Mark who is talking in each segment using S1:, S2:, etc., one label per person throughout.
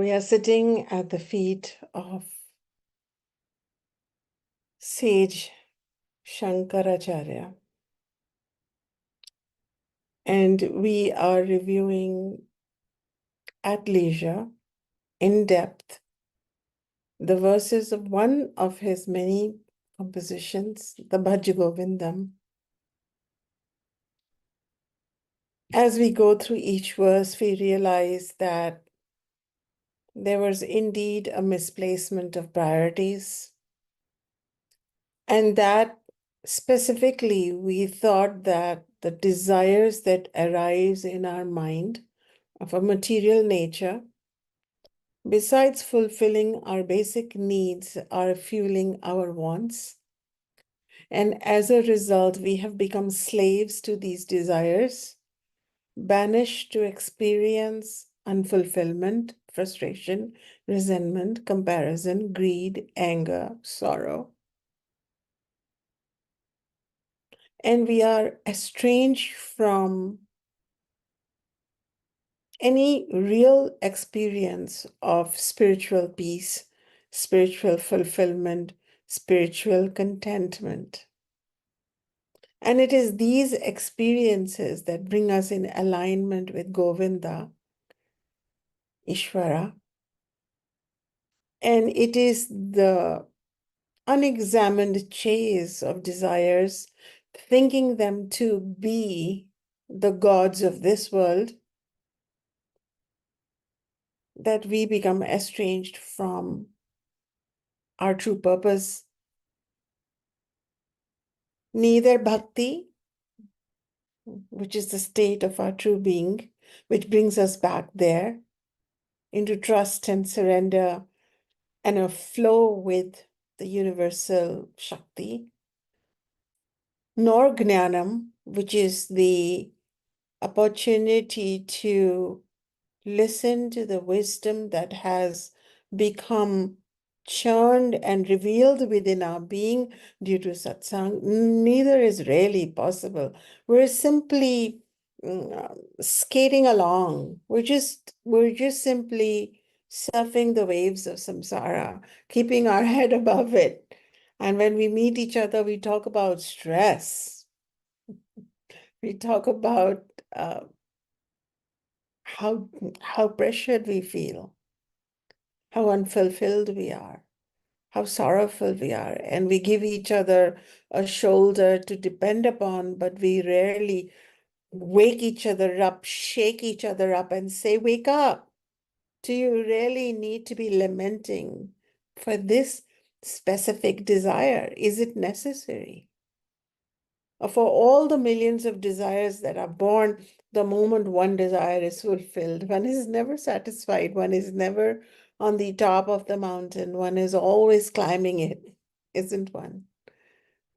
S1: we are sitting at the feet of sage Shankaracharya, and we are reviewing at leisure, in depth, the verses of one of his many compositions, the Bhaja Govindam. As we go through each verse, we realize that there was indeed a misplacement of priorities, and that specifically we thought that the desires that arise in our mind of a material nature, besides fulfilling our basic needs, are fueling our wants. And as a result, we have become slaves to these desires, banished to experience unfulfillment, frustration, resentment, comparison, greed, anger, sorrow. And we are estranged from any real experience of spiritual peace, spiritual fulfillment, spiritual contentment. And it is these experiences that bring us in alignment with Govinda, Ishvara. And it is the unexamined chase of desires, thinking them to be the gods of this world, that we become estranged from our true purpose. Neither bhakti, which is the state of our true being, which brings us back there into trust and surrender and a flow with the universal Shakti, nor gnanam, which is the opportunity to listen to the wisdom that has become churned and revealed within our being due to satsang. Neither is really possible. We're simply skating along. We're just simply surfing the waves of samsara, keeping our head above it. And when we meet each other, we talk about stress. We talk about how pressured we feel, how unfulfilled we are, how sorrowful we are. And we give each other a shoulder to depend upon, but we rarely wake each other up, shake each other up and say, wake up. Do you really need to be lamenting for this specific desire? Is it necessary? For all the millions of desires that are born, the moment one desire is fulfilled, one is never satisfied. One is never on the top of the mountain. One is always climbing it, isn't one?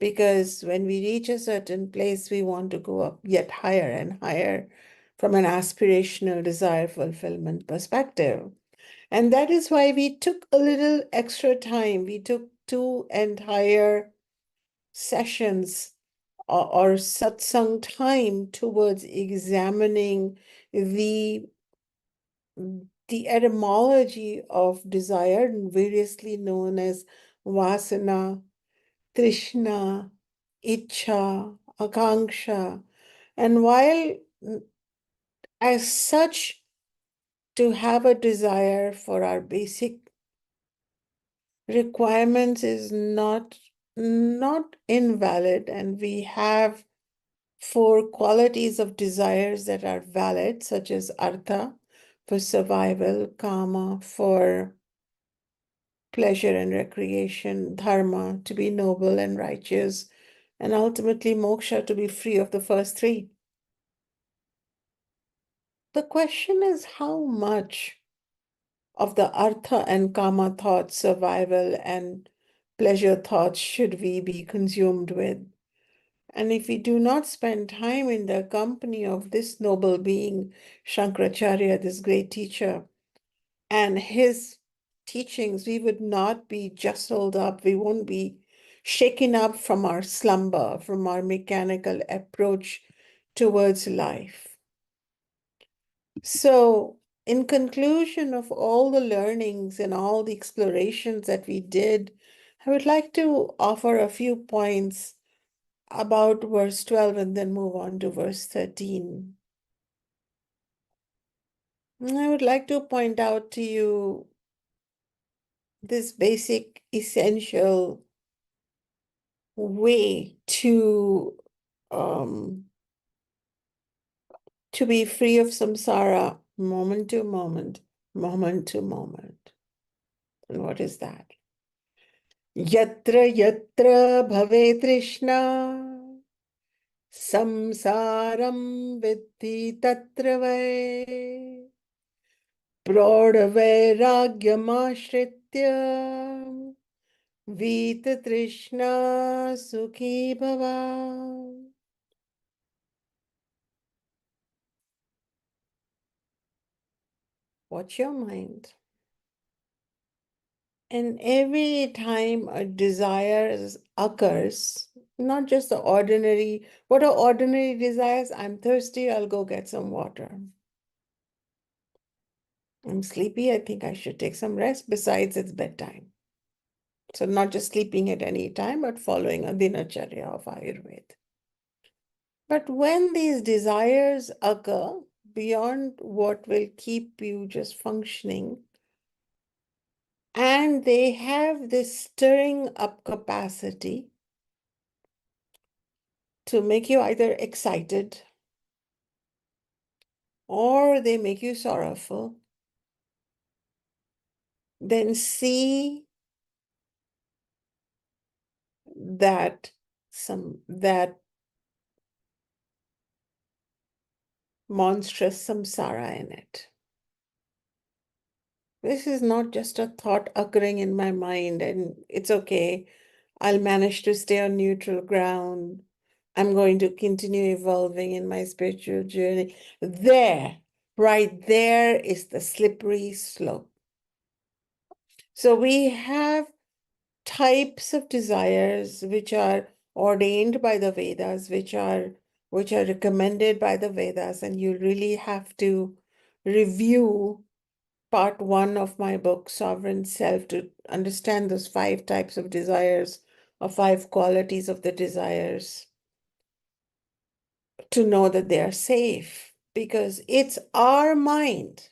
S1: Because when we reach a certain place, we want to go up yet higher and higher from an aspirational desire fulfillment perspective. And that is why we took a little extra time. We took 2 entire sessions or satsang time towards examining the etymology of desire, variously known as vasana, trishna, ichha, akanksha. And while as such, to have a desire for our basic requirements is not invalid, and we have 4 qualities of desires that are valid, such as artha for survival, kama for pleasure and recreation, dharma to be noble and righteous, and ultimately moksha to be free of the first 3. The question is, how much of the artha and kama thoughts, survival and pleasure thoughts, should we be consumed with? And if we do not spend time in the company of this noble being, Shankaracharya, this great teacher, and his teachings, we would not be jostled up. We won't be shaken up from our slumber, from our mechanical approach towards life. So in conclusion of all the learnings and all the explorations that we did, I would like to offer a few points about verse 12 and then move on to verse 13. And I would like to point out to you this basic, essential way to be free of samsara moment to moment, moment to moment. And what is that? Yatra yatra bhave trishna samsaram vidhi tatra vai praudavairagyamashritya vita trishna sukhi bhava. Watch your mind. And every time a desire occurs, not just the ordinary, what are ordinary desires? I'm thirsty, I'll go get some water. I'm sleepy, I think I should take some rest. Besides, it's bedtime. So not just sleeping at any time, but following a dinacharya of Ayurveda. But when these desires occur beyond what will keep you just functioning, and they have this stirring up capacity to make you either excited or they make you sorrowful, then see that that monstrous samsara in it. This is not just a thought occurring in my mind and it's okay. I'll manage to stay on neutral ground. I'm going to continue evolving in my spiritual journey. There, right there is the slippery slope. So we have types of desires which are ordained by the Vedas, which are recommended by the Vedas, and you really have to review part 1 of my book, Sovereign Self, to understand those 5 types of desires or 5 qualities of the desires, to know that they are safe, because it's our mind.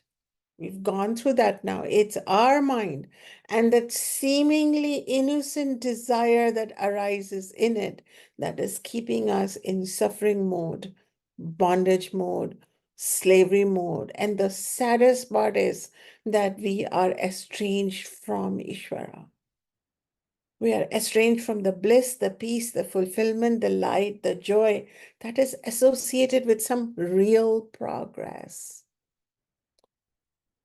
S1: We've gone through that now. It's our mind and that seemingly innocent desire that arises in it that is keeping us in suffering mode, bondage mode, slavery mode. And the saddest part is that we are estranged from Ishvara. We are estranged from the bliss, the peace, the fulfillment, the light, the joy that is associated with some real progress.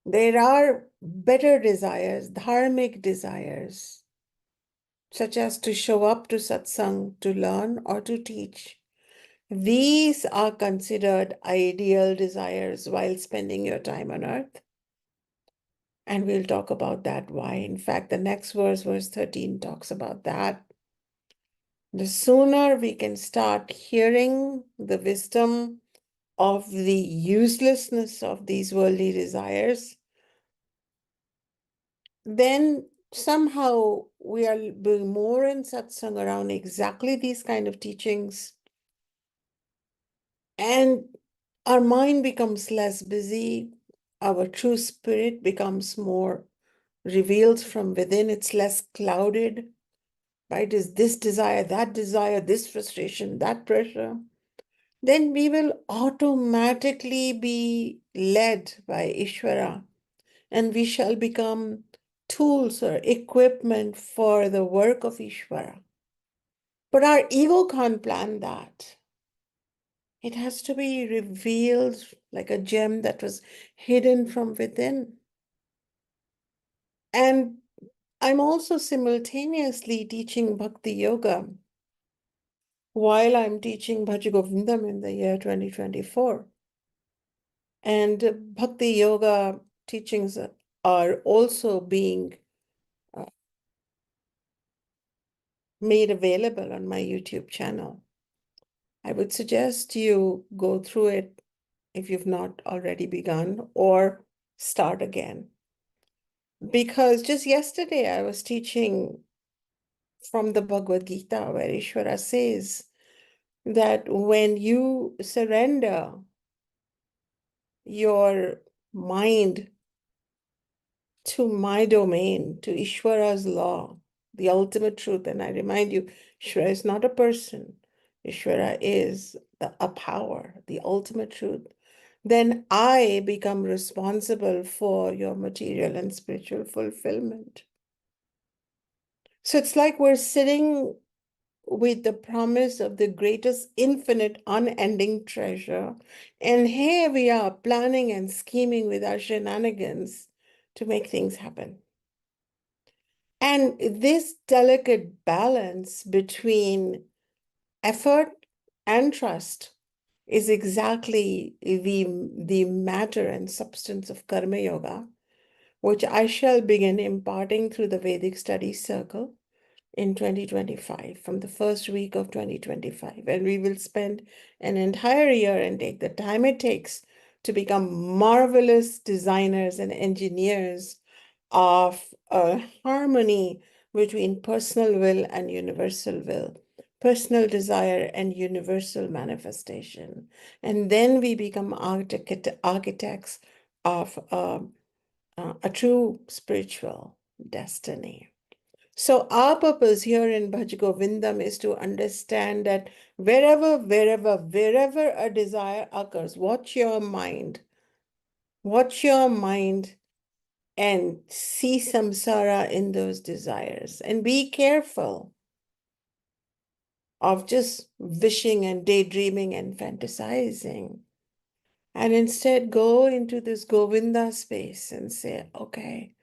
S1: There are better desires, dharmic desires, such as to show up to satsang, to learn or to teach. These are considered ideal desires while spending your time on earth. And we'll talk about that why. In fact, the next verse, verse 13, talks about that. The sooner we can start hearing the wisdom of the uselessness of these worldly desires, then somehow we are being more in satsang around exactly these kind of teachings, and our mind becomes less busy, our true spirit becomes more revealed from within, it's less clouded by this desire, this frustration, that pressure. Then we will automatically be led by Ishvara, and we shall become tools or equipment for the work of Ishvara. But our ego can't plan that. It has to be revealed like a gem that was hidden from within. And I'm also simultaneously teaching Bhakti Yoga while I'm teaching Bhaja Govindam in the year 2024. And Bhakti Yoga teachings are also being made available on my YouTube channel. I would suggest you go through it if you've not already begun, or start again. Because just yesterday I was teaching from the Bhagavad Gita, where Ishvara says that when you surrender your mind to my domain, to Ishvara's law, the ultimate truth, and I remind you, Ishvara is not a person, Ishvara is a power, the ultimate truth, then I become responsible for your material and spiritual fulfillment. So it's like we're sitting with the promise of the greatest infinite unending treasure. And here we are planning and scheming with our shenanigans to make things happen. And this delicate balance between effort and trust is exactly the matter and substance of Karma Yoga, which I shall begin imparting through the Vedic Studies Circle in 2025, from the first week of 2025. And we will spend an entire year and take the time it takes to become marvelous designers and engineers of a harmony between personal will and universal will, personal desire and universal manifestation. And then we become architects of a true spiritual destiny. So our purpose here in Bhaja Govindam is to understand that wherever a desire occurs, watch your mind and see samsara in those desires. And be careful of just wishing and daydreaming and fantasizing. And instead go into this Govinda space and say, okay,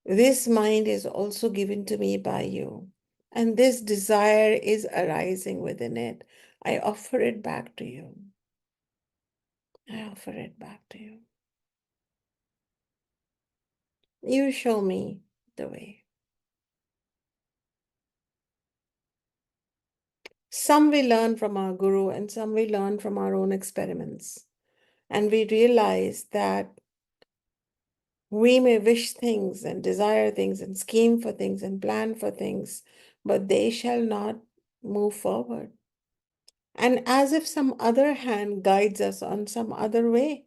S1: this mind is also given to me by you. And this desire is arising within it. I offer it back to you. I offer it back to you. You show me the way. Some we learn from our guru and some we learn from our own experiments. And we realize that we may wish things and desire things and scheme for things and plan for things, but they shall not move forward. And as if some other hand guides us on some other way,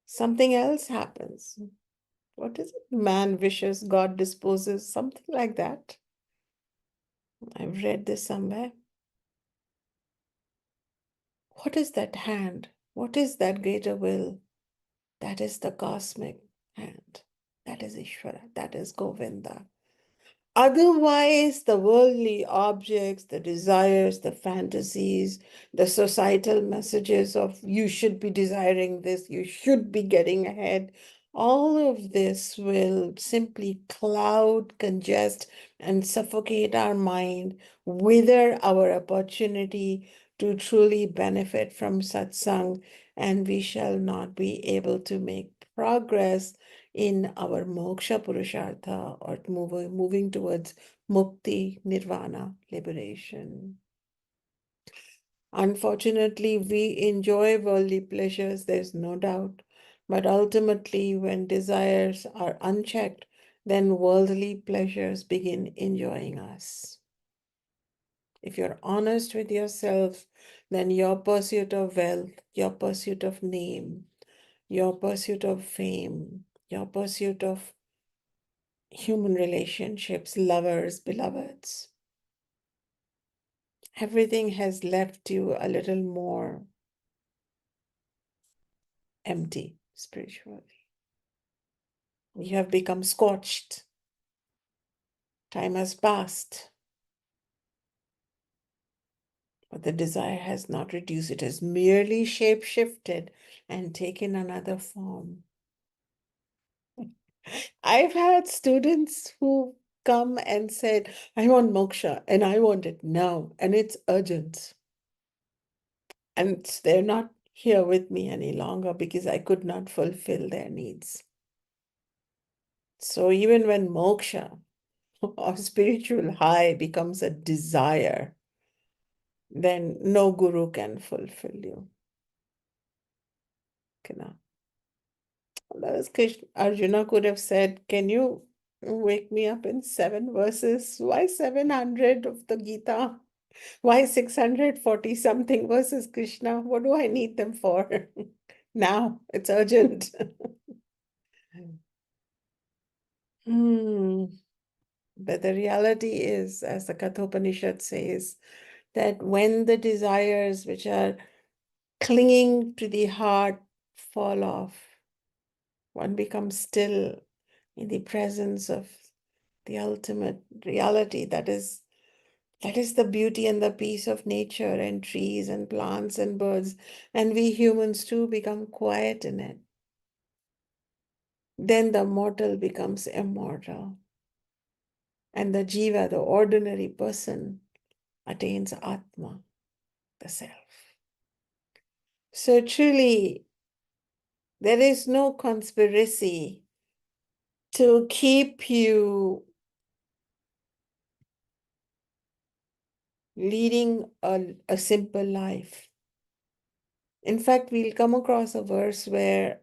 S1: something else happens. What is it? Man wishes, God disposes, something like that. I've read this somewhere. What is that hand? What is that greater will? That is the cosmic hand. That is Ishvara. That is Govinda. Otherwise, the worldly objects, the desires, the fantasies, the societal messages of you should be desiring this, you should be getting ahead, all of this will simply cloud, congest, and suffocate our mind, wither our opportunity to truly benefit from satsang, and we shall not be able to make progress in our moksha purushartha, or moving towards mukti, nirvana, liberation. Unfortunately, we enjoy worldly pleasures, there's no doubt. But ultimately, when desires are unchecked, then worldly pleasures begin enjoying us. If you're honest with yourself, then your pursuit of wealth, your pursuit of name, your pursuit of fame, your pursuit of human relationships, lovers, beloveds, everything has left you a little more empty spiritually. You have become scorched. Time has passed, but the desire has not reduced. It has merely shape-shifted and taken another form. I've had students who come and said, I want moksha and I want it now and it's urgent. And they're not here with me any longer because I could not fulfill their needs. So even when moksha or spiritual high becomes a desire, then no guru can fulfill you. That was Krishna. Arjuna could have said, can you wake me up in 7 verses? Why 700 of the Gita? Why 640 something verses, Krishna? What do I need them for? Now, it's urgent. Hmm. But the reality is, as the Kathopanishad says, that when the desires which are clinging to the heart fall off, one becomes still in the presence of the ultimate reality. That is the beauty and the peace of nature and trees and plants and birds. And we humans too become quiet in it. Then the mortal becomes immortal. And the jiva, the ordinary person, attains Atma, the self. So truly, there is no conspiracy to keep you leading a simple life. In fact, we'll come across a verse where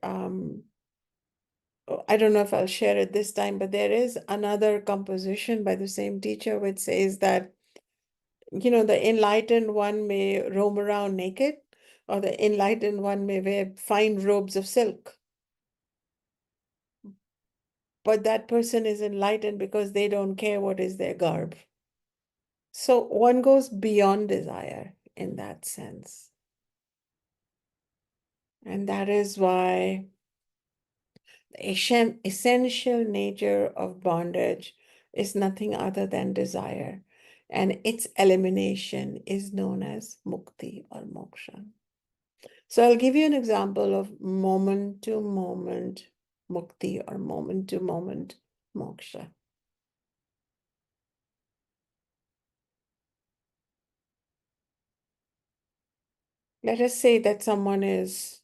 S1: I don't know if I'll share it this time, but there is another composition by the same teacher which says that, the enlightened one may roam around naked, or the enlightened one may wear fine robes of silk. But that person is enlightened because they don't care what is their garb. So one goes beyond desire in that sense. And that is why the essential nature of bondage is nothing other than desire. And its elimination is known as mukti or moksha. So I'll give you an example of moment to moment mukti or moment to moment moksha. Let us say that someone is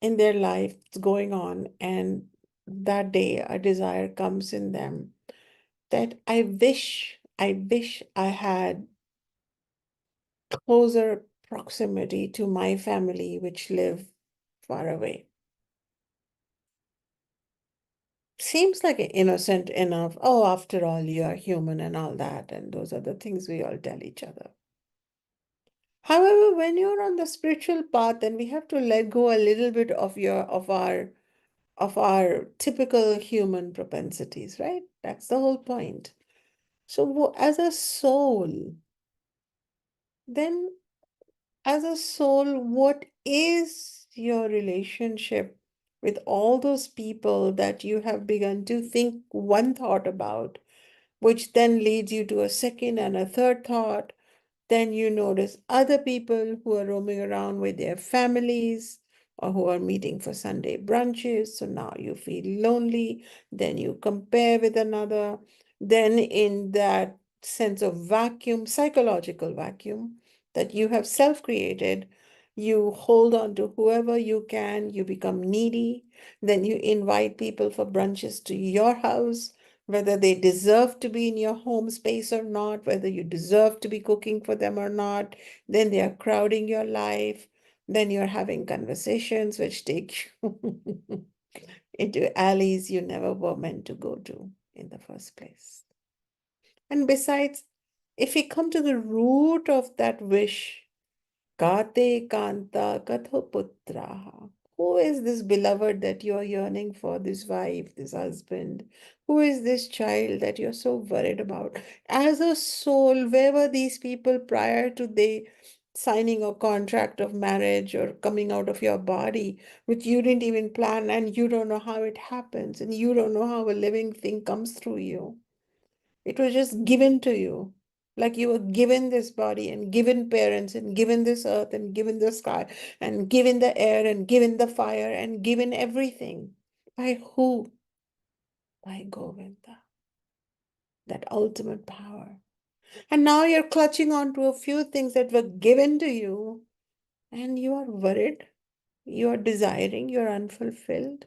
S1: in their life going on, and that day a desire comes in them that I wish I had closer proximity to my family which live far away. Seems like innocent enough. Oh, after all, you are human and all that, and those are the things we all tell each other. However, when you're on the spiritual path, then we have to let go a little bit of our typical human propensities, right? That's the whole point. So as a soul, then as a soul, what is your relationship with all those people that you have begun to think one thought about, which then leads you to a second and a third thought? Then you notice other people who are roaming around with their families or who are meeting for Sunday brunches. So now you feel lonely. Then you compare with another. Then, in that sense of vacuum, psychological vacuum that you have self created, you hold on to whoever you can. You become needy. Then you invite people for brunches to your house, whether they deserve to be in your home space or not, whether you deserve to be cooking for them or not. Then they are crowding your life. Then you're having conversations which take you into alleys you never were meant to go to in the first place. And besides, if we come to the root of that wish, Kate Kanta Kathoputraha. Who is this beloved that you are yearning for, this wife, this husband? Who is this child that you're so worried about? As a soul, where were these people prior to they signing a contract of marriage or coming out of your body, which you didn't even plan, and you don't know how it happens, and you don't know how a living thing comes through you? It was just given to you. Like you were given this body and given parents and given this earth and given the sky and given the air and given the fire and given everything. By who? By Govinda, that ultimate power. And now you're clutching on to a few things that were given to you, and you are worried, you are desiring, you're unfulfilled.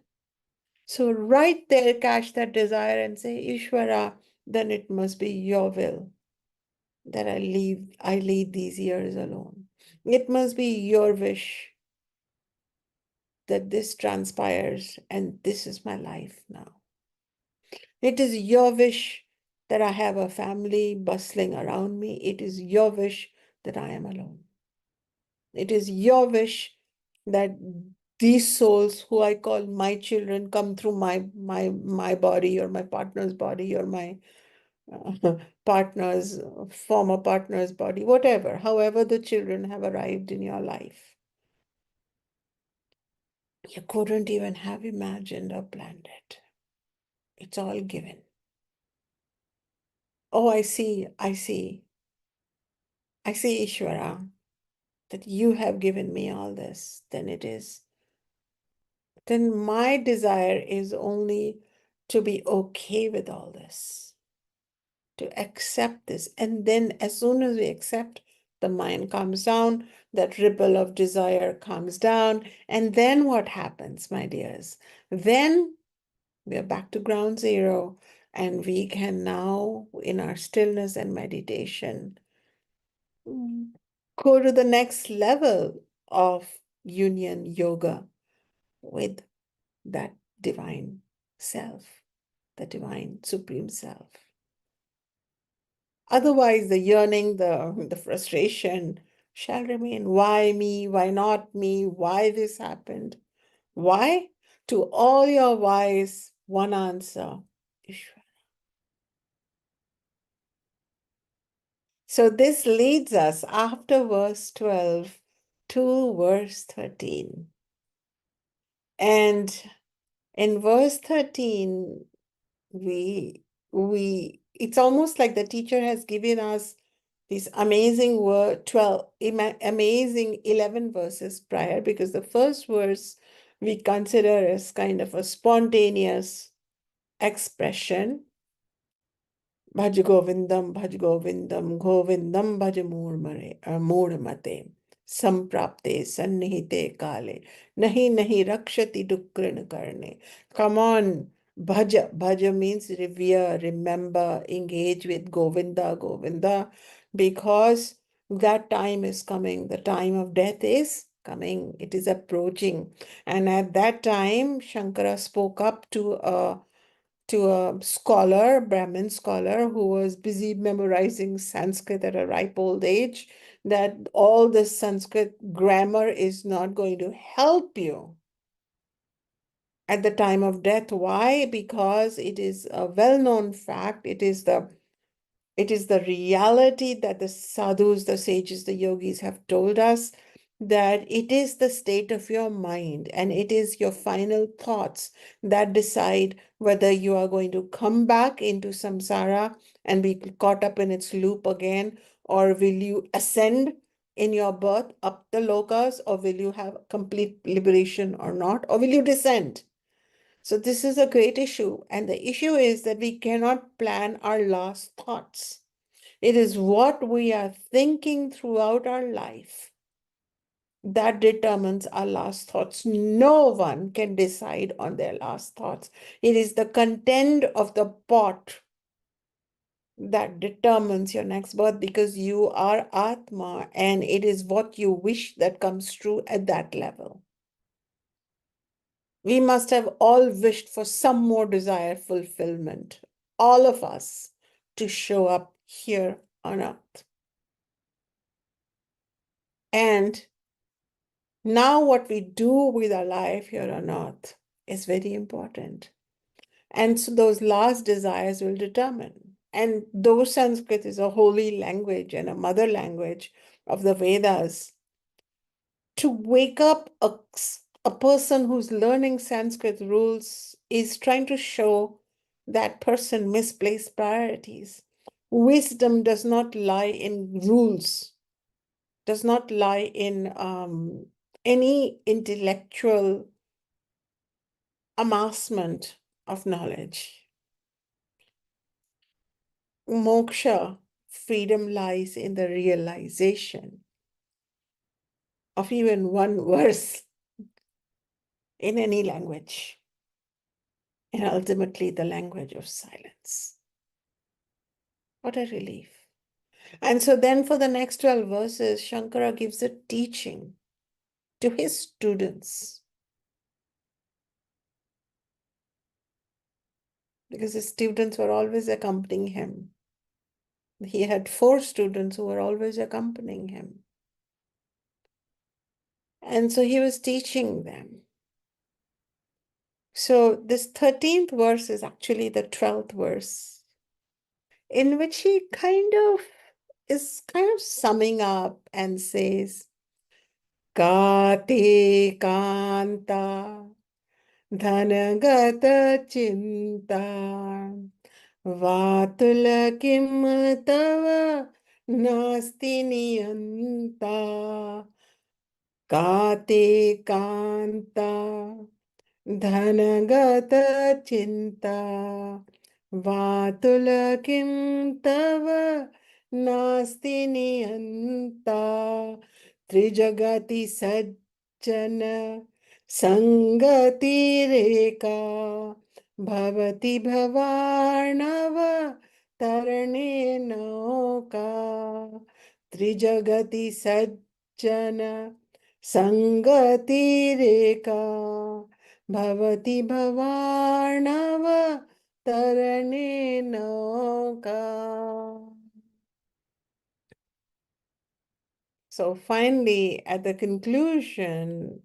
S1: So right there, catch that desire and say, Ishvara, then it must be your will that I lead these years alone. It must be your wish that this transpires and this is my life now. It is your wish that I have a family bustling around me. It is your wish that I am alone. It is your wish that these souls who I call my children come through my body or my partner's body or my partner's former partner's body, whatever, however the children have arrived in your life. You couldn't even have imagined or planned it. It's all given. Oh, I see, Ishvara, that you have given me all this. Then my desire is only to be okay with all this, to accept this. And then as soon as we accept, the mind calms down, that ripple of desire calms down. And then what happens, my dears? Then we are back to ground zero, and we can now, in our stillness and meditation, go to the next level of union yoga with that divine self, the divine supreme self. Otherwise, the yearning, the frustration shall remain. Why me? Why not me? Why this happened? Why? To all your whys, one answer, Ishvara. So this leads us after verse 12 to verse 13. And in verse 13, it's almost like the teacher has given us these amazing 11 verses prior, because the first verse we consider as kind of a spontaneous expression. Bhaja Govindam, Govindam Bhaja Murmate, Samprapte, Sannihite Kale, Nahi Rakshati Dukrin Karne. Come on, Bhaja. Bhaja means revere, remember, engage with Govinda, because that time is coming. The time of death is coming. It is approaching. And at that time, Shankara spoke up to a scholar, Brahmin scholar, who was busy memorizing Sanskrit at a ripe old age, that all this Sanskrit grammar is not going to help you at the time of death. Why? Because it is a well-known fact. It is the reality that the sadhus, the sages, the yogis have told us, that it is the state of your mind and it is your final thoughts that decide whether you are going to come back into samsara and be caught up in its loop again, or will you ascend in your birth up the lokas, or will you have complete liberation or not, or will you descend? So this is a great issue. And the issue is that we cannot plan our last thoughts. It is what we are thinking throughout our life that determines our last thoughts. No one can decide on their last thoughts. It is the content of the pot that determines your next birth, because you are Atma and it is what you wish that comes true at that level. We must have all wished for some more desire fulfillment, all of us, to show up here on earth. And now what we do with our life here on earth is very important. And so those last desires will determine. And though Sanskrit is a holy language and a mother language of the Vedas, to wake up a person who's learning Sanskrit rules is trying to show that person misplaced priorities. Wisdom does not lie in rules, does not lie in any intellectual amassment of knowledge. Moksha, freedom, lies in the realization of even one verse in any language, and ultimately the language of silence. What a relief. And so then for the next 12 verses, Shankara gives a teaching to his students because his students were always accompanying him. He had 4 students who were always accompanying him. And so he was teaching them. So this 13th verse is actually the 12th verse, in which he is kind of summing up and says, Kate Kanta Dhanagata Chinta Vatula Kim Tava Nasti Niyanta Kate Kanta Dhanagata Chinta Vatula Kim Tava Nasti Niyanta Trijagati Sajjana Sangati Reka Bhavati Bhavarnava Tarane Nauka Trijagati Sajjana Sangati Reka Bhavati Bhavarnava Tarane Nauka. So finally, at the conclusion,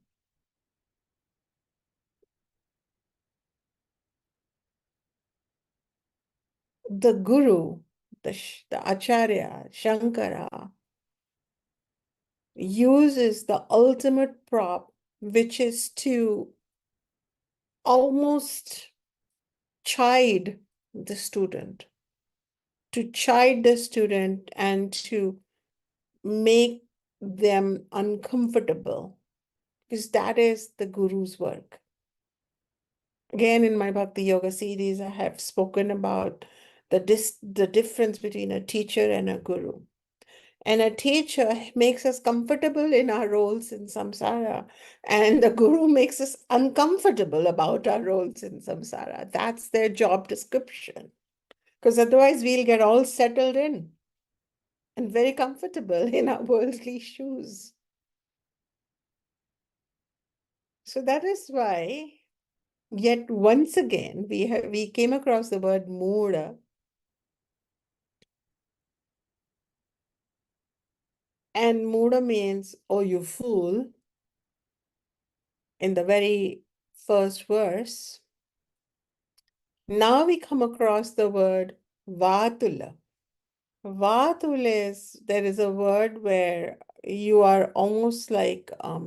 S1: the Guru, the Acharya Shankara, uses the ultimate prop, which is to almost chide the student, and to make them uncomfortable, because that is the Guru's work. Again, in my Bhakti Yoga series, I have spoken about the difference between a teacher and a guru. And a teacher makes us comfortable in our roles in samsara, and the guru makes us uncomfortable about our roles in samsara. That's their job description, because otherwise we'll get all settled in and very comfortable in our worldly shoes. So that is why, yet once again, we came across the word mura, and mura means, oh, you fool, in the very first verse. Now we come across the word vatula. Vatul is, there is a word where you are almost like a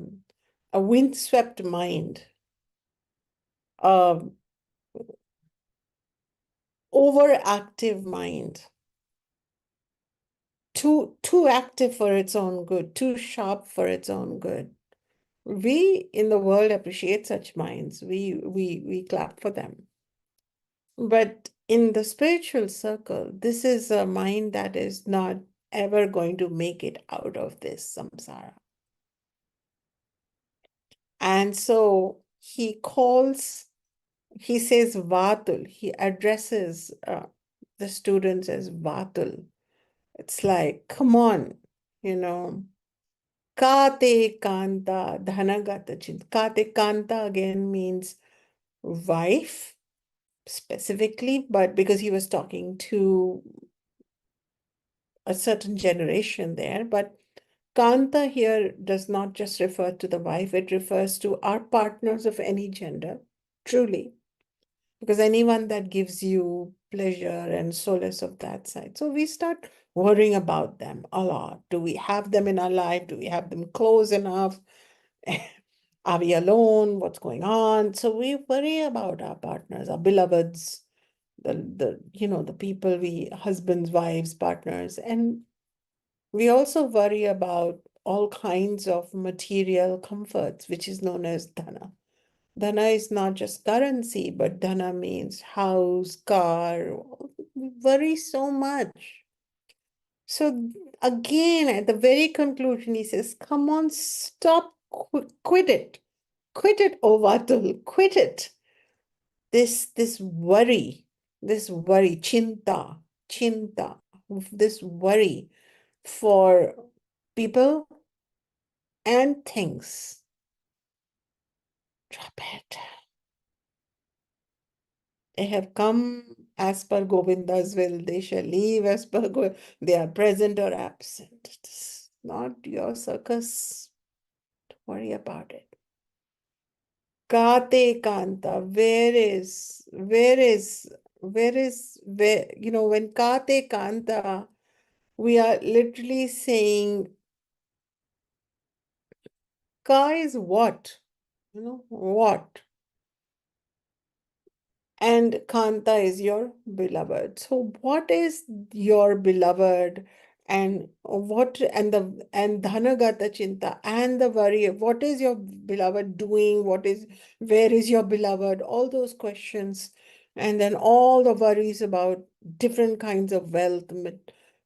S1: windswept mind, overactive mind, too active for its own good, too sharp for its own good. We in the world appreciate such minds. We clap for them. But in the spiritual circle, this is a mind that is not ever going to make it out of this samsara. And so he says Vatul, he addresses the students as Vatul. It's like, come on, you know, Kate Kanta Dhanagata Chint. Kate Kanta again means wife specifically, but because he was talking to a certain generation there, but Kanta here does not just refer to the wife, it refers to our partners of any gender, truly, because anyone that gives you pleasure and solace of that side. So we start worrying about them a lot. Do we have them in our life? Do we have them close enough? Are we alone? What's going on? So we worry about our partners, our beloveds, the people husbands, wives, partners, and we also worry about all kinds of material comforts, which is known as dhana. Dhana is not just currency, but dhana means house, car. We worry so much. So again, at the very conclusion, he says, come on, stop, quit it. Quit it, O Vatul, quit it. This worry, chinta, this worry for people and things. Drop it. They have come as per Govinda's will. They shall leave as per they are present or absent. It's not your circus. Don't worry about it. Kate Kanta, where, when Kate Kanta, we are literally saying, Ka is what? What? And Kanta is your beloved. So what is your beloved, and Dhanagata Chinta and the worry, what is your beloved doing? Where is your beloved? All those questions. And then all the worries about different kinds of wealth,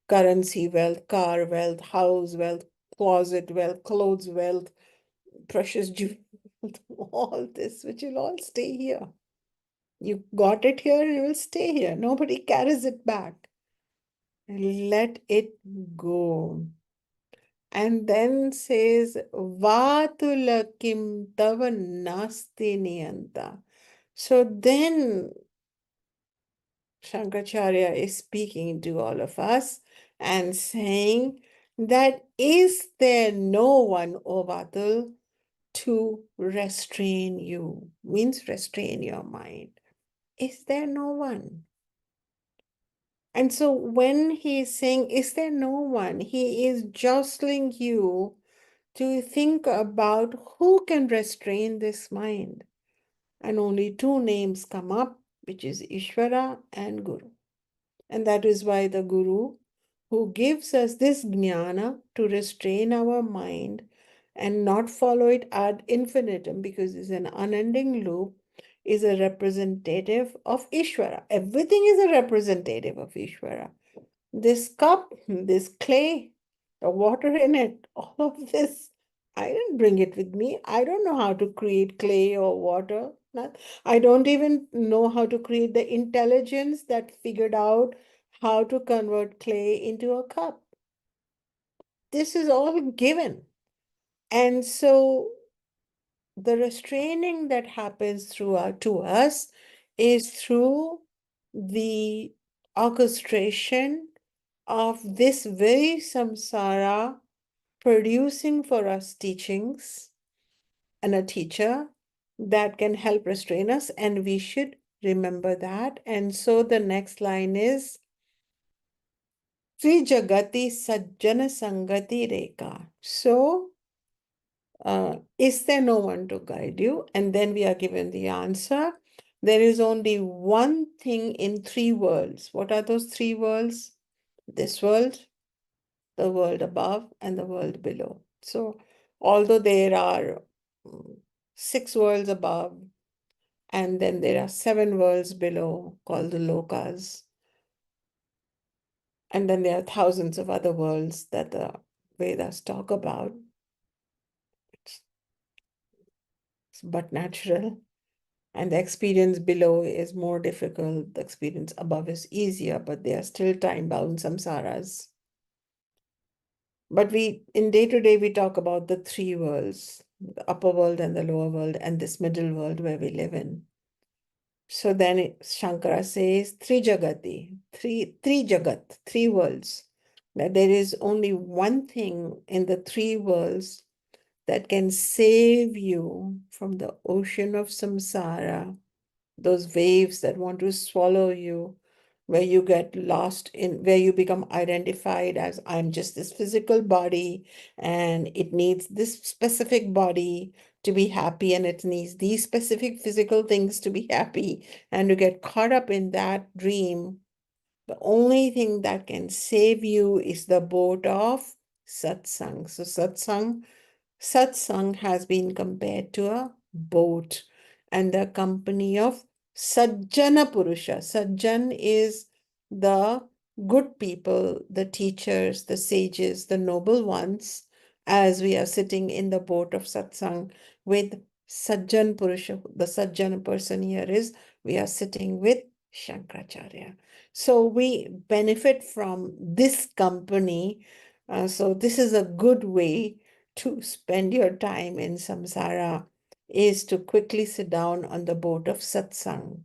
S1: currency wealth, car wealth, house wealth, closet wealth, clothes wealth, precious jewels, all this, which will all stay here. You got it here, it will stay here. Nobody carries it back. Let it go. And then says, Vatula kim tava nasti niyanta. So then Shankaracharya is speaking to all of us and saying that is there no one, O Vatul, to restrain you? Means restrain your mind. Is there no one? And so when he is saying, is there no one? He is jostling you to think about who can restrain this mind. And only two names come up, which is Ishvara and Guru. And that is why the Guru, who gives us this jnana to restrain our mind and not follow it ad infinitum, because it's an unending loop, is a representative of Ishvara. Everything is a representative of Ishvara. This cup, this clay, the water in it, all of this, I didn't bring it with me. I don't know how to create clay or water. I don't even know how to create the intelligence that figured out how to convert clay into a cup. This is all given. And so the restraining that happens to us is through the orchestration of this very samsara producing for us teachings and a teacher that can help restrain us, and we should remember that. And so the next line is Sri Jagati Sajjana Sangati Reka. So is there no one to guide you? And then we are given the answer. There is only one thing in three worlds. What are those three worlds? This world, the world above, and the world below. So although there are 6 worlds above, and then there are 7 worlds below called the lokas, and then there are thousands of other worlds that the Vedas talk about. It's but natural. And the experience below is more difficult. The experience above is easier, but they are still time-bound samsaras. But in day-to-day, we talk about the three worlds, the upper world and the lower world, and this middle world where we live in. So then Shankara says, three jagati, three jagat, three worlds. That there is only one thing in the three worlds that can save you from the ocean of samsara, those waves that want to swallow you, where you get lost where you become identified as I'm just this physical body and it needs this specific body to be happy, and it needs these specific physical things to be happy, and you get caught up in that dream. The only thing that can save you is the boat of satsang. So satsang has been compared to a boat and the company of Sajjana Purusha. Sajjan is the good people, the teachers, the sages, the noble ones, as we are sitting in the boat of satsang with Sajjan Purusha. The Sajjana person here is we are sitting with Shankaracharya. So we benefit from this company. So this is a good way to spend your time in samsara, is to quickly sit down on the boat of satsang,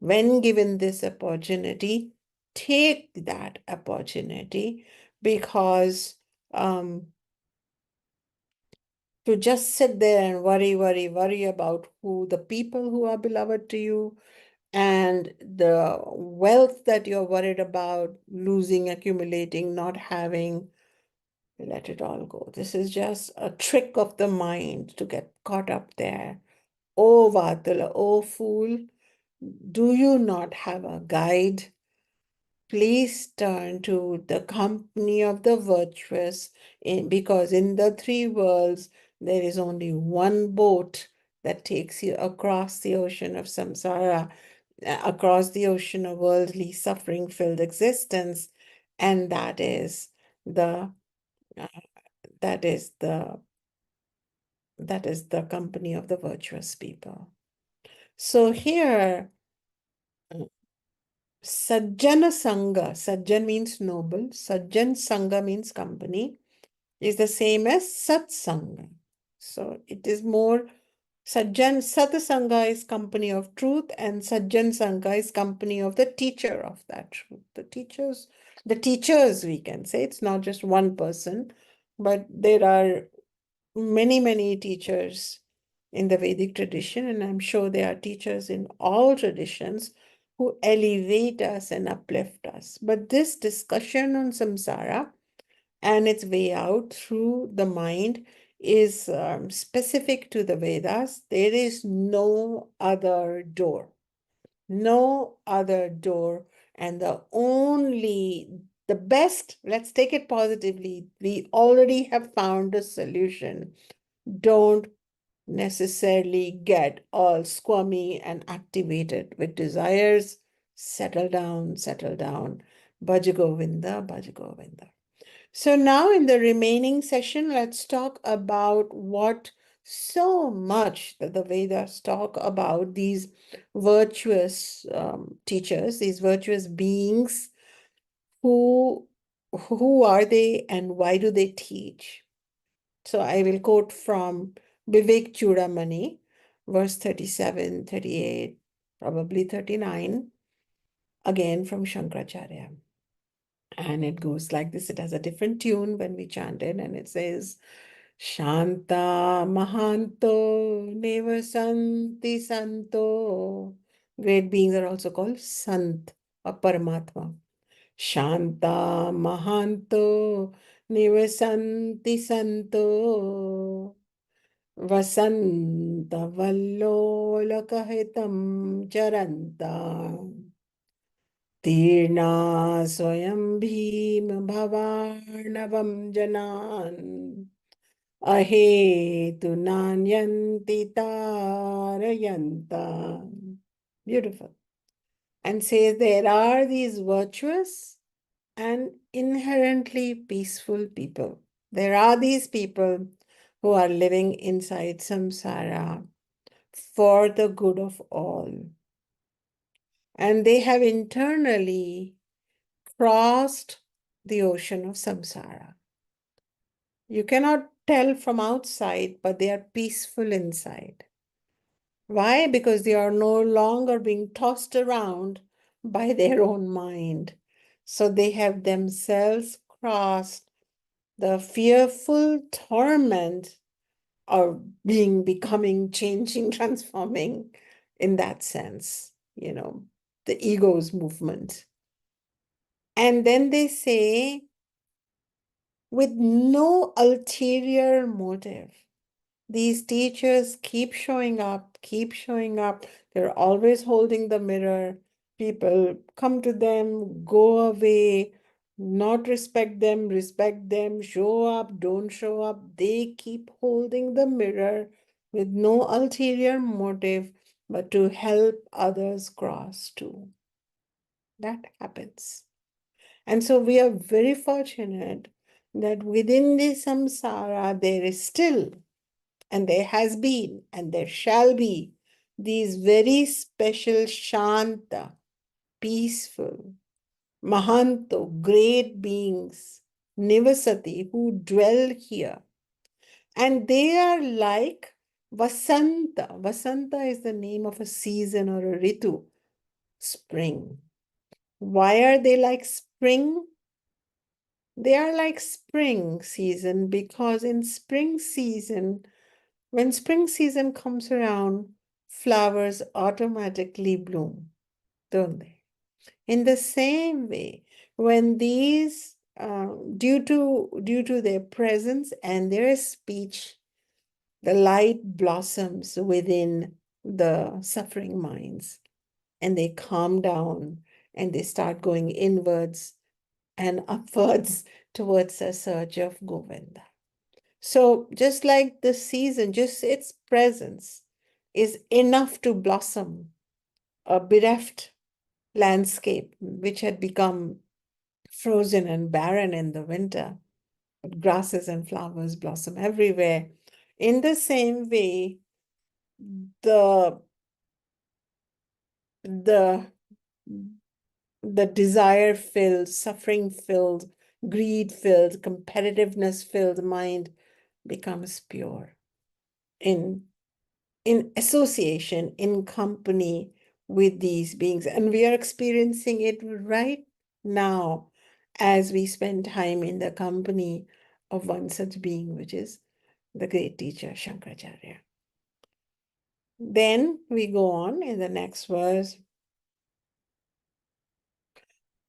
S1: when given this opportunity, take that opportunity, because to just sit there and worry about who the people who are beloved to you and the wealth that you're worried about losing, accumulating, not having, let it all go. This is just a trick of the mind to get caught up there. Oh, Vatala, oh, fool, do you not have a guide? Please turn to the company of the virtuous, because in the three worlds, there is only one boat that takes you across the ocean of samsara, across the ocean of worldly suffering-filled existence, and the uh, that is the that is the company of the virtuous people. So here, Sajjana Sangha, Sajjan means noble, Sajjan Sangha means company, is the same as Satsanga. So it is more, Satsanga is company of truth, and Sajjan Sangha is company of the teacher of that truth. The teachers, we can say, it's not just one person, but there are many teachers in the Vedic tradition, and I'm sure there are teachers in all traditions who elevate us and uplift us. But this discussion on samsara and its way out through the mind is specific to the Vedas. There is no other door, no other door. And the best, let's take it positively, we already have found a solution. Don't necessarily get all squirmy and activated with desires. Settle down, settle down. Bhaja Govinda, Bhaja Govinda. So now in the remaining session, let's talk about what so much that the Vedas talk about these virtuous teachers, these virtuous beings, who are they and why do they teach? So I will quote from Vivek Chudamani, verse 37, 38, probably 39, again from Shankaracharya. And it goes like this. It has a different tune when we chant it, and it says, Shanta Mahanto Neva Santi Santo. Great beings are also called Sant or Paramatma. Shanta Mahanto Neva Santi Santo. Vasanta Vallolakahitam Charanta. तीर्णा स्वयं भीम भवार्णवं जनान् अहेतु नान्यन्ति तारयन्ता. Beautiful. And says there are these virtuous and inherently peaceful people. There are these people who are living inside samsara for the good of all. And they have internally crossed the ocean of samsara. You cannot tell from outside, but they are peaceful inside. Why? Because they are no longer being tossed around by their own mind. So they have themselves crossed the fearful torment of becoming, changing, transforming in that sense, the ego's movement. And then they say, with no ulterior motive. These teachers keep showing up, keep showing up. They're always holding the mirror. People come to them, go away, not respect them, show up, don't show up. They keep holding the mirror with no ulterior motive, but to help others cross too. That happens. And so we are very fortunate that within the samsara there is still, and there has been, and there shall be, these very special shanta, peaceful, mahanto, great beings, nivasati, who dwell here. And they are like Vasanta. Vasanta is the name of a season or a ritu. spring. Why are they like spring? They are like spring season because in spring season, when spring season comes around, flowers automatically bloom, don't they? In the same way, when these, due to their presence and their speech, the light blossoms within the suffering minds, and they calm down and they start going inwards and upwards towards a search of Govinda. So just like the season, just its presence is enough to blossom a bereft landscape which had become frozen and barren in the winter. Grasses and flowers blossom everywhere. In the same way, the the the desire-filled, suffering-filled, greed-filled, competitiveness-filled mind becomes pure in association, in company with these beings. And we are experiencing it right now as we spend time in the company of one such being, which is the great teacher Shankaracharya. Then we go on in the next verse.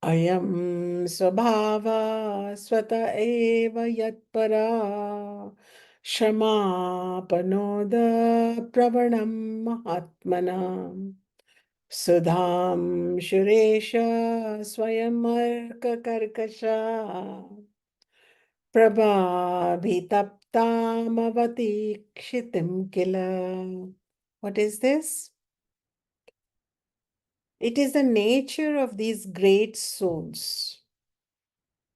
S1: Ayam svabhava svata eva yatpara shamapanoda pravanam mahatmanam sudham shuresha swayamarka karkasha prabhabhitaptamavati kshitim kila. What is this? It is the nature of these great souls,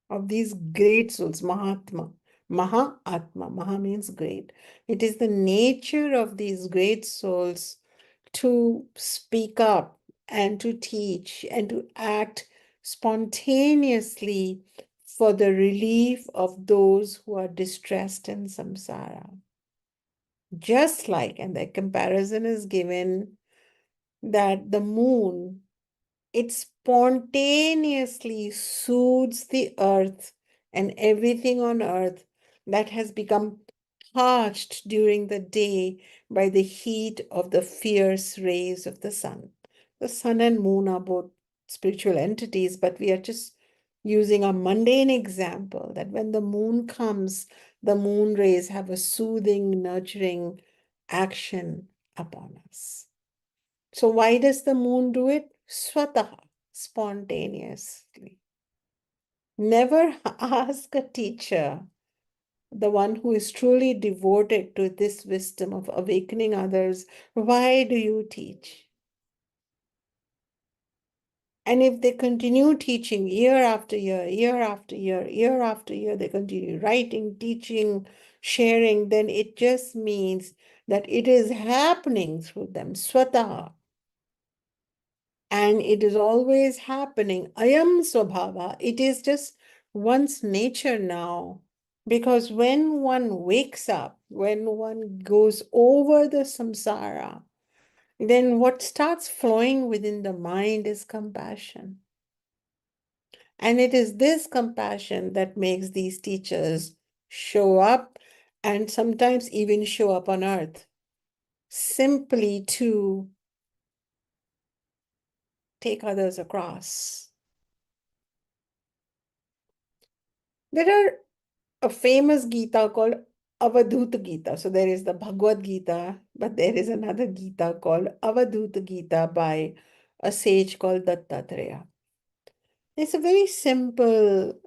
S1: Mahatma. Maha means great. It is the nature of these great souls to speak up and to teach and to act spontaneously for the relief of those who are distressed in samsara. Just like, and the comparison is given, that the moon, it spontaneously soothes the earth and everything on earth that has become parched during the day by the heat of the fierce rays of the sun. The sun and moon are both spiritual entities, but we are just using a mundane example that when the moon comes, the moon rays have a soothing, nurturing action upon us. So why does the moon do it? Swataha, spontaneously. Never ask a teacher, the one who is truly devoted to this wisdom of awakening others, why do you teach? And if they continue teaching year after year, year after year, year after year, they continue writing, teaching, sharing, then it just means that it is happening through them, swataha. And it is always happening. Ayam swabhava. It is just one's nature now. Because when one wakes up, when one goes over the samsara, then what starts flowing within the mind is compassion. And it is this compassion that makes these teachers show up and sometimes even show up on earth simply to take others across. There are a famous Gita called Avadhuta Gita. So there is the Bhagavad Gita, but there is another Gita called Avadhuta Gita by a sage called Dattatreya. It's a very simple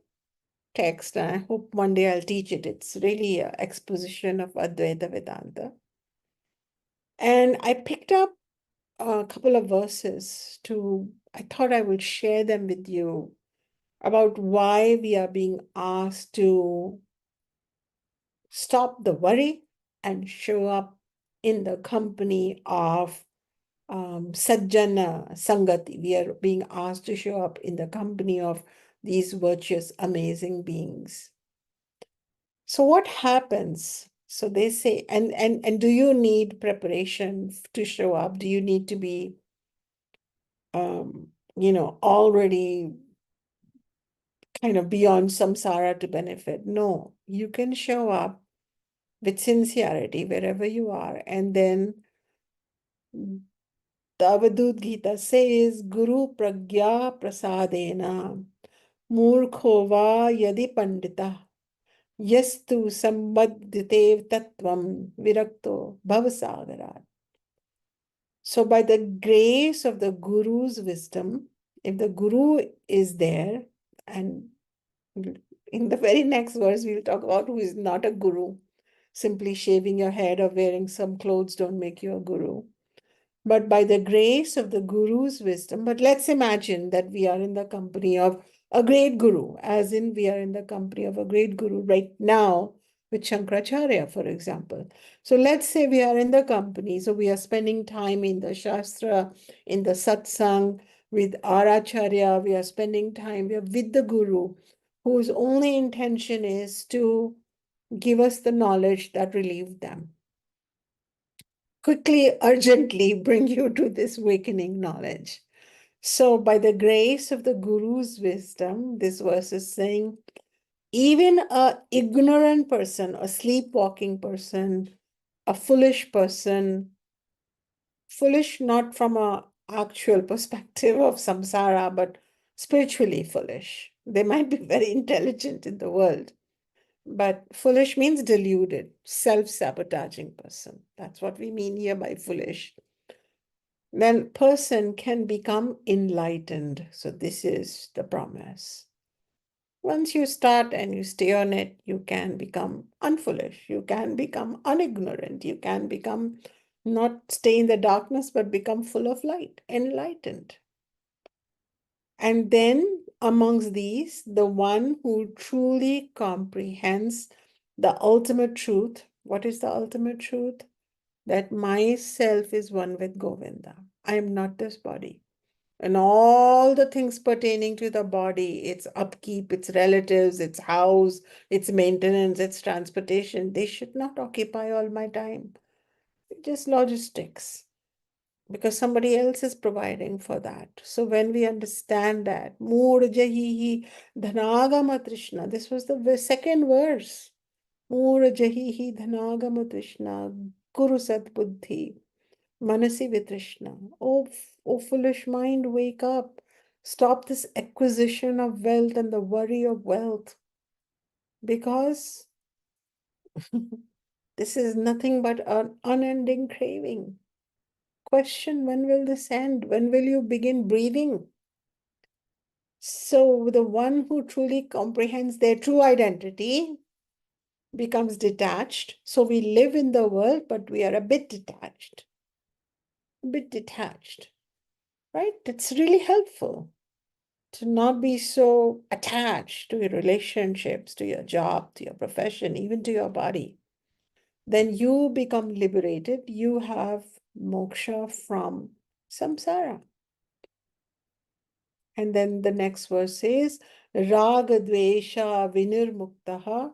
S1: text, and I hope one day I'll teach it. It's really an exposition of Advaita Vedanta. And I picked up a couple of verses I thought I would share them with you about why we are being asked to stop the worry and show up in the company of Sajjana Sangati. We are being asked to show up in the company of these virtuous, amazing beings. So what happens? So they say, and do you need preparation to show up? Do you need to be already kind of beyond samsara to benefit. No, you can show up with sincerity wherever you are. And then the Avadut Gita says, Guru Pragya Prasadena Murkho va yadi pandita yastu sambadhitev tattvam virakto bhavasagarat. So by the grace of the Guru's wisdom, if the Guru is there, and in the very next verse, we'll talk about who is not a Guru. Simply shaving your head or wearing some clothes don't make you a Guru. But by the grace of the Guru's wisdom, but let's imagine that we are in the company of a great Guru, as in we are in the company of a great Guru right now with Shankaracharya, for example. So let's say we are in the company, so we are spending time in the Shastra, in the Satsang, with our Acharya, we are spending time, we are with the Guru, whose only intention is to give us the knowledge that relieved them. Quickly, urgently bring you to this awakening knowledge. So, by the grace of the Guru's wisdom, this verse is saying, even a ignorant person, a sleepwalking person, a foolish person, foolish not from a actual perspective of samsara, but spiritually foolish. They might be very intelligent in the world, but foolish means deluded, self-sabotaging person. That's what we mean here by foolish. Then person can become enlightened. So this is the promise. Once you start and you stay on it, you can become unfoolish. You can become unignorant. You can become not stay in the darkness, but become full of light, enlightened. And then amongst these, the one who truly comprehends the ultimate truth. What is the ultimate truth? That myself is one with Govinda. I am not this body. And all the things pertaining to the body, its upkeep, its relatives, its house, its maintenance, its transportation, they should not occupy all my time. Just logistics, because somebody else is providing for that. So when we understand that, Murjahihi Dhanagama Trishna, this was the second verse. Murjahihi Dhanagama Trishna, Guru Sat Buddhi. Manasi Vitrishna. Oh, foolish mind, wake up. Stop this acquisition of wealth and the worry of wealth. Because this is nothing but an unending craving. Question, when will this end? When will you begin breathing? So the one who truly comprehends their true identity becomes detached. So we live in the world, but we are a bit detached. A bit detached, right? It's really helpful to not be so attached to your relationships, to your job, to your profession, even to your body. Then you become liberated. You have moksha from samsara. And then the next verse says, Raga Dvesha Vinirmuktaha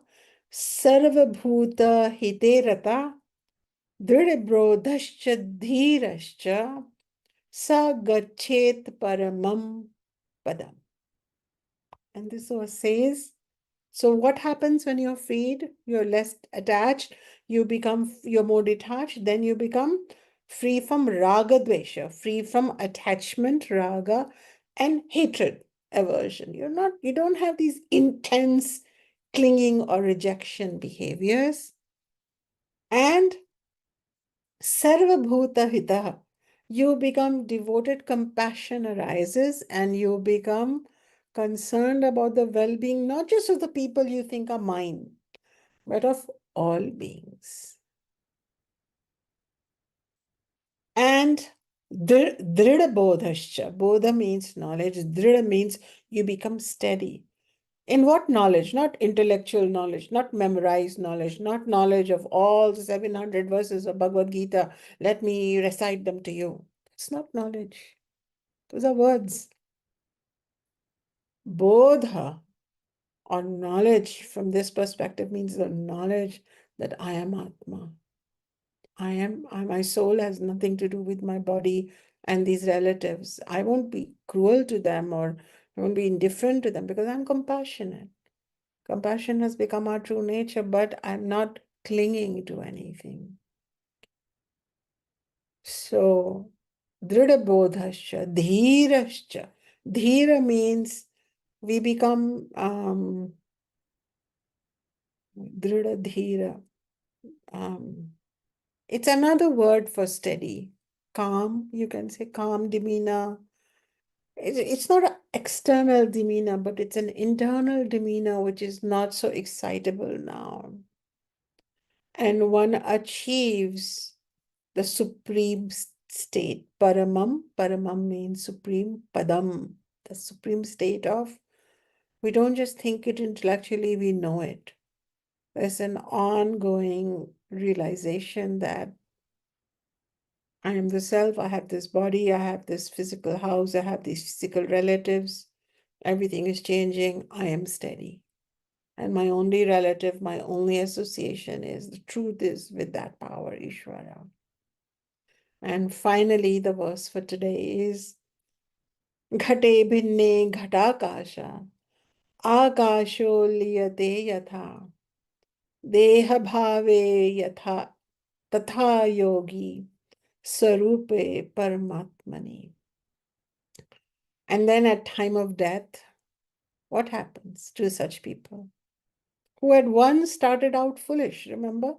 S1: Sarvabhuta Hiterata Dridabrodhascha Dhirascha Sa Gachet Paramam Padam. And this verse says, so what happens when you're freed? You're less attached, you're more detached, then you become free from raga dvesha, free from attachment, raga, and hatred, aversion. You don't have these intense clinging or rejection behaviors. And sarvabhuta hita, you become devoted, compassion arises, and you become concerned about the well-being, not just of the people you think are mine, but of all beings. And drida bodhascha, bodha means knowledge, drida means you become steady. In what knowledge? Not intellectual knowledge, not memorized knowledge, not knowledge of all the 700 verses of Bhagavad Gita. Let me recite them to you. It's not knowledge. Those are words. Bodha, or knowledge from this perspective, means the knowledge that I am Atma. My soul has nothing to do with my body and these relatives, I won't be cruel to them or I won't be indifferent to them because I'm compassionate. Compassion has become our true nature, but I'm not clinging to anything. So, dridabodhascha, dhirascha. Dhira means we become drida dhira. It's another word for steady. Calm, you can say calm demeanor. It's not an external demeanor, but it's an internal demeanor which is not so excitable now. And one achieves the supreme state. Paramam, paramam means supreme, padam, the supreme state of, we don't just think it intellectually, we know it. There's an ongoing realization that I am the self, I have this body, I have this physical house, I have these physical relatives, everything is changing, I am steady. And my only relative, my only association is the truth is with that power, Ishvara. And finally, the verse for today is Ghate bhinne ghatakasha, akasho liyate yatha, deha bhave yatha tatha yogi, sarupe paramatmani. And then at time of death, what happens to such people who had once started out foolish, remember?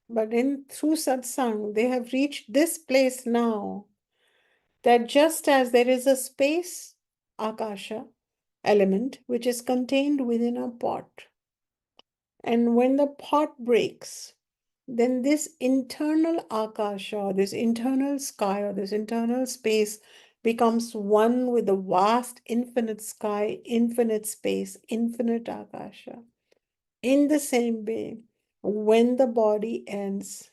S1: But through satsang, they have reached this place now that just as there is a space, akasha, element, which is contained within a pot, and when the pot breaks, then this internal akasha, or this internal sky, or this internal space becomes one with the vast infinite sky, infinite space, infinite akasha. In the same way, when the body ends,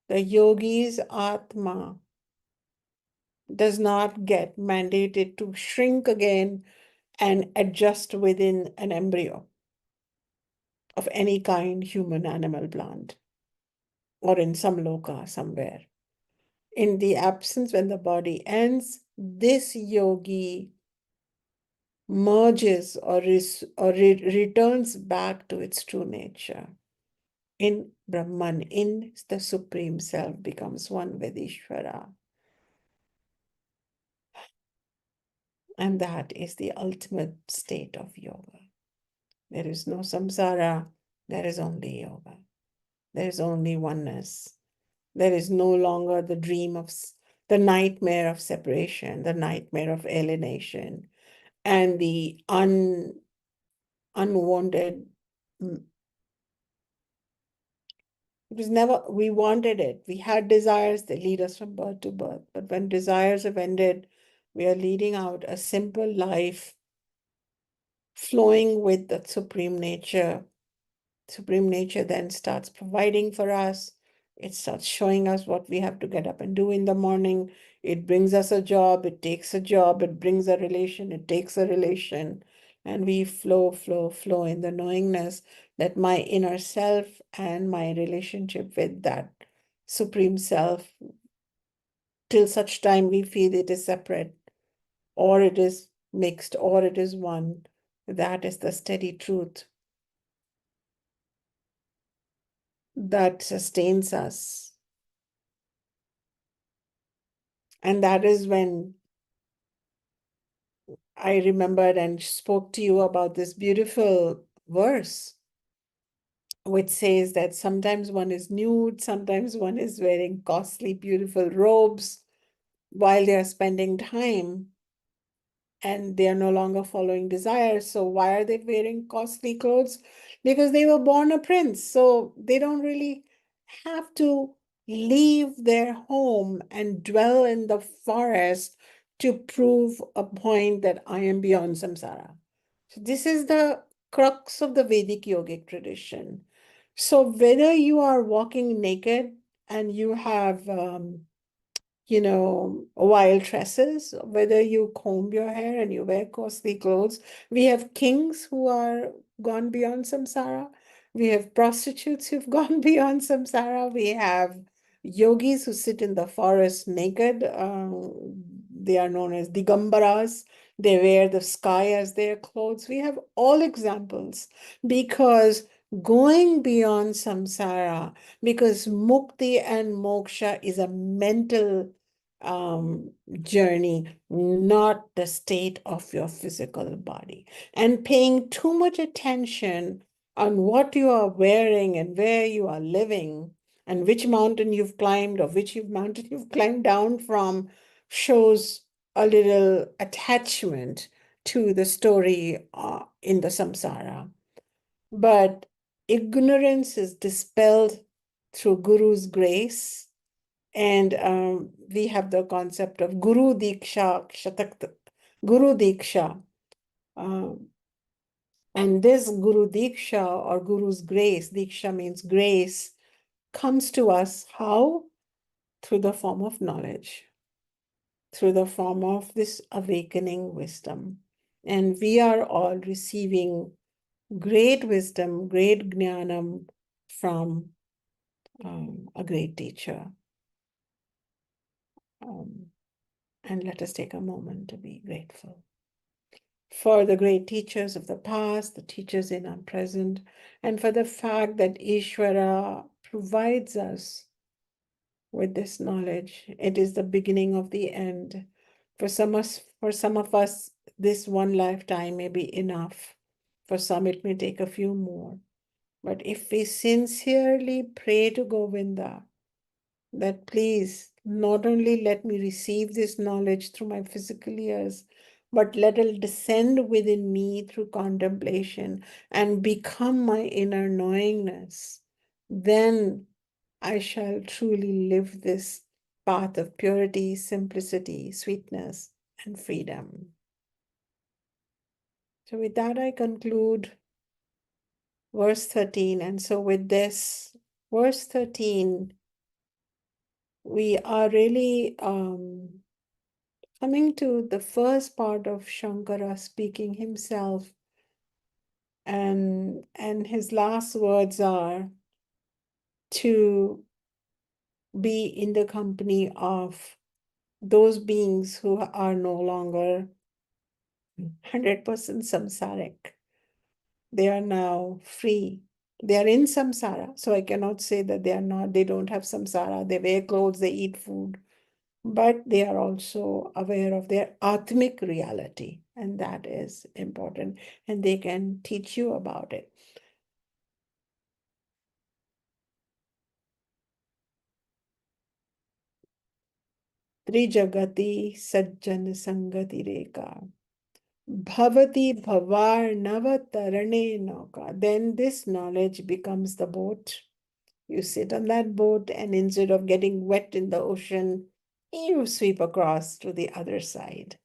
S1: the yogi's Atma does not get mandated to shrink again and adjust within an embryo of any kind, human, animal, plant, or in some loka somewhere. In the absence, when the body ends, this yogi merges or returns back to its true nature. In Brahman, in the Supreme Self, becomes one with Ishvara. And that is the ultimate state of yoga. There is no samsara, there is only yoga. There is only oneness. There is no longer the dream of the nightmare of separation, the nightmare of alienation, and the unwanted. It was never, we wanted it. We had desires that lead us from birth to birth. But when desires have ended, we are leading out a simple life flowing with the Supreme Nature. Supreme Nature then starts providing for us. It starts showing us what we have to get up and do in the morning. It brings us a job, it takes a job, it brings a relation, it takes a relation. And we flow, flow, flow in the knowingness that my inner self and my relationship with that Supreme Self, till such time we feel it is separate, or it is mixed, or it is one. That is the steady truth that sustains us. And that is when I remembered and spoke to you about this beautiful verse, which says that sometimes one is nude, sometimes one is wearing costly, beautiful robes while they are spending time, and they are no longer following desires. So why are they wearing costly clothes? Because they were born a prince. So they don't really have to leave their home and dwell in the forest to prove a point that I am beyond samsara. So this is the crux of the Vedic yogic tradition. So whether you are walking naked and you have wild tresses, whether you comb your hair and you wear costly clothes. We have kings who are gone beyond samsara. We have prostitutes who've gone beyond samsara. We have yogis who sit in the forest naked, they are known as Digambaras. They wear the sky as their clothes. We have all examples because going beyond samsara, because mukti and moksha is a mental journey, not the state of your physical body. And paying too much attention on what you are wearing and where you are living and which mountain you've climbed or which mountain you've climbed down from shows a little attachment to the story in the samsara. But ignorance is dispelled through Guru's grace. And we have the concept of Guru Diksha, Guru Diksha. And this Guru Diksha or Guru's grace, Diksha means grace, comes to us how? Through the form of knowledge, through the form of this awakening wisdom. And we are all receiving great wisdom, great jnanam from a great teacher. And let us take a moment to be grateful for the great teachers of the past, the teachers in our present, and for the fact that Ishvara provides us with this knowledge. It is the beginning of the end. For some of us, this one lifetime may be enough. For some, it may take a few more. But if we sincerely pray to Govinda, that please not only let me receive this knowledge through my physical ears, but let it descend within me through contemplation and become my inner knowingness, then I shall truly live this path of purity, simplicity, sweetness, and freedom. So with that, I conclude verse 13. And so with this, verse 13, we are really coming to the first part of Shankara speaking himself. And his last words are to be in the company of those beings who are no longer 100% samsaric. They are now free. They are in samsara. So I cannot say that they don't have samsara. They wear clothes, they eat food, but they are also aware of their atmic reality. And that is important. And they can teach you about it. Trijagati sajjan sangati reka. Bhavati bhavar navatarane nauka. Then this knowledge becomes the boat. You sit on that boat, and instead of getting wet in the ocean, you sweep across to the other side.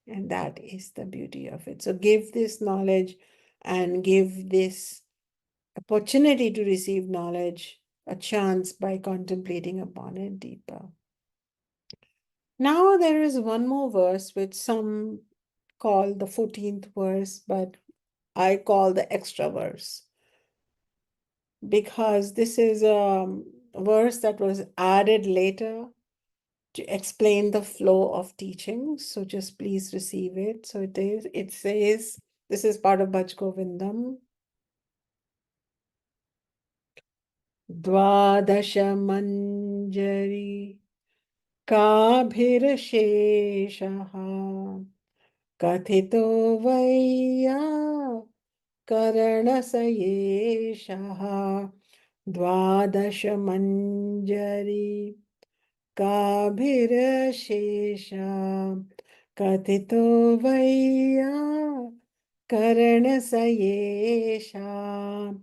S1: And that is the beauty of it. So give this knowledge and give this opportunity to receive knowledge a chance by contemplating upon it deeper. Now there is one more verse which some call the 14th verse, but I call the extra verse, because this is a verse that was added later to explain the flow of teaching. So just please receive it. So it says, this is part of Bhaja Govindam. Dvadasha manjari kabhirasheshaha kathito vaya karanasayeshaha dvadasha manjari kabhirashesha kathito vaya karanasayesha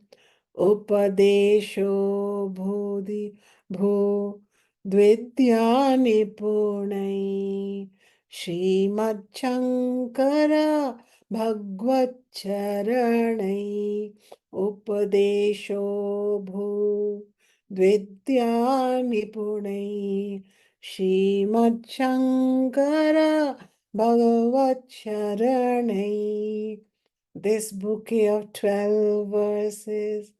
S1: Upadesho bho dvidya nipunai Srimad Shankara Bhagavad Charanai Upadesho bho dvidya nipunai Srimad Shankara Bhagavad Charanai. This bouquet of 12 verses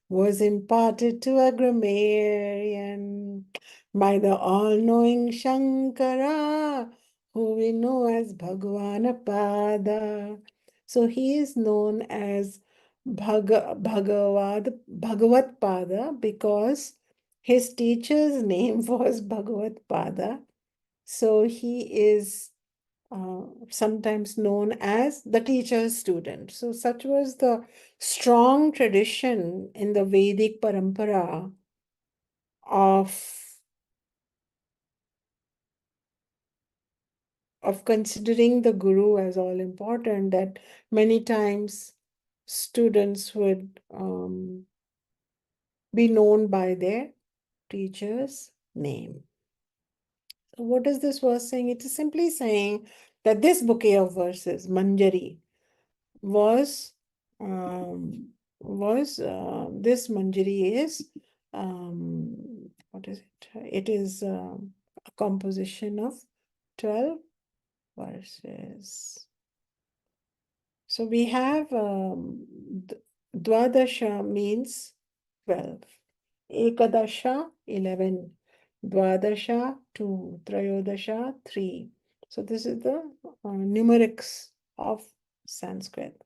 S1: was imparted to a grammarian by the all-knowing Shankara, who we know as Bhagavana Pada. So he is known as Bhagavat Pada because his teacher's name was Bhagavat Pada. So he is sometimes known as the teacher's student. So such was the strong tradition in the Vedic parampara of considering the guru as all important, that many times students would be known by their teacher's name. So what is this verse saying? It is simply saying that this bouquet of verses, Manjari, was this Manjari is what is it? It is a composition of 12 verses. So we have Dwadasha means 12, Ekadasha 11, Dwadasha 2, Trayodasha 3. So this is the numerics of Sanskrit.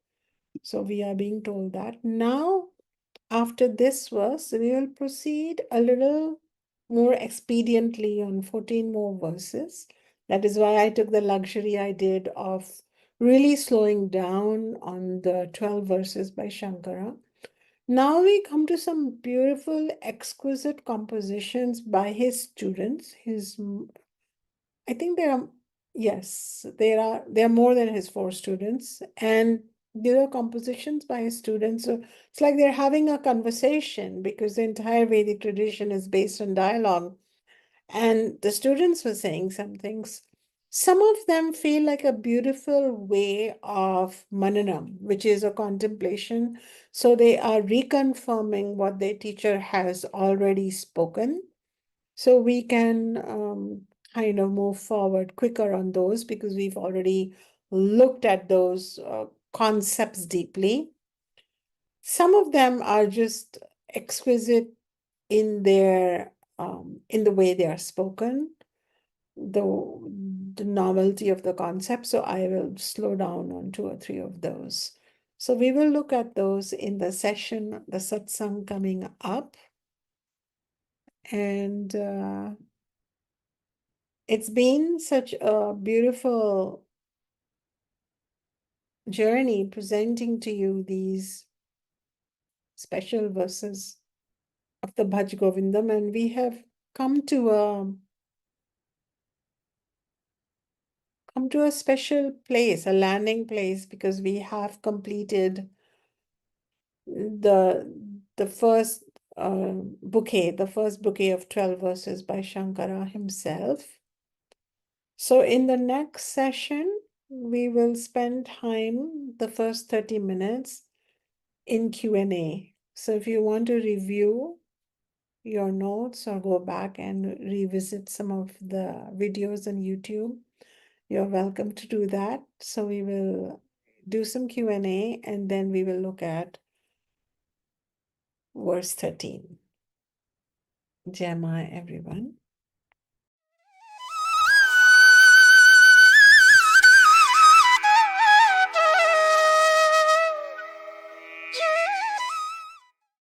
S1: So we are being told that. Now, after this verse, we will proceed a little more expediently on 14 more verses. That is why I took the luxury I did of really slowing down on the 12 verses by Shankara. Now we come to some beautiful, exquisite compositions by his students. I think there are, yes, there are more than his 4 students, and there are compositions by his students. So it's like they're having a conversation because the entire Vedic tradition is based on dialogue. And the students were saying some things. Some of them feel like a beautiful way of mananam, which is a contemplation. So they are reconfirming what their teacher has already spoken. So we can kind of move forward quicker on those because we've already looked at those concepts deeply. Some of them are just exquisite in in the way they are spoken, the novelty of the concept. So I will slow down on 2 or 3 of those. So we will look at those in the session, the satsang coming up. And it's been such a beautiful journey presenting to you these special verses of the Bhaja Govindam, and we have come to a special place, a landing place, because we have completed the first the first bouquet of 12 verses by Shankara himself. So in the next session, we will spend time, the first 30 minutes, in Q&A. So if you want to review your notes or go back and revisit some of the videos on YouTube, you're welcome to do that. So we will do some Q&A and then we will look at verse 13. Jai Maya, everyone.